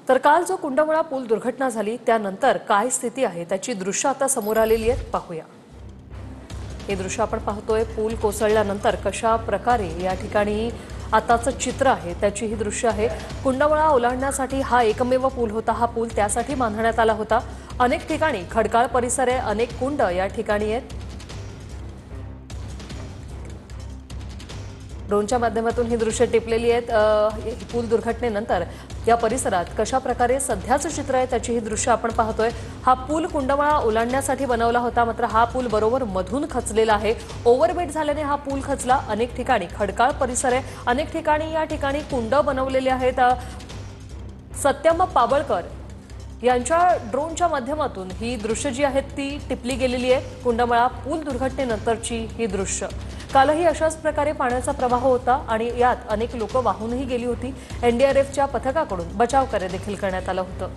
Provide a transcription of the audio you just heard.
तर काल जो कुंडमुळा पूल दुर्घटना झाली त्यानंतर काय स्थिती आहे त्याची दृश्य आता समोर आलेली आहेत, पाहूया। हे दृश्य आपण पाहतोय पूल कोसळल्यानंतर कशा प्रकारे या ठिकाणी आताचं चित्र आहे त्याची ही दृश्य आहे। कुंडमुळा ओलांडण्यासाठी हा एकमेव पूल होता। हा पूल त्यासाठी बांधण्यात आला होता। अनेक ठिकाणी खडकाळ परिसर आहे, अनेक कुंड या ठिकाणी आहेत। ड्रोनच्या माध्यमातून ही दृश्य टिपलेली आहेत। पूल दुर्घटनेनंतर या परिसरात कशा प्रकारे सध्याचं चित्र आहे त्याची ही दृश्य आपण पाहतोय। हा पूल कुंडमुळा ओलांडण्यासाठी बनवला होता, मात्र हा पूल बरोबर मधून खचलेला आहे। ओव्हरवेट झाल्याने हा पूल खचला। अनेक ठिकाणी खडकाळ परिसर आहे, अनेक ठिकाणी या ठिकाणी कुंड बनवलेले आहेत। सत्यम पाबळकर यांच्या ड्रोनच्या माध्यमातून ही दृश्य जी आहेत ती टिपली गेलेली आहे। कुंडमुळा पूल दुर्घटनेनंतरची ही दृश्य। कालही अशाच प्रकारे पाण्याचा प्रवाह होता आणि यात अनेक लोक वाहूनही गेली होती। एनडीआरएफच्या पथकाकडून बचाव कार्य देखील करण्यात आलं होतं।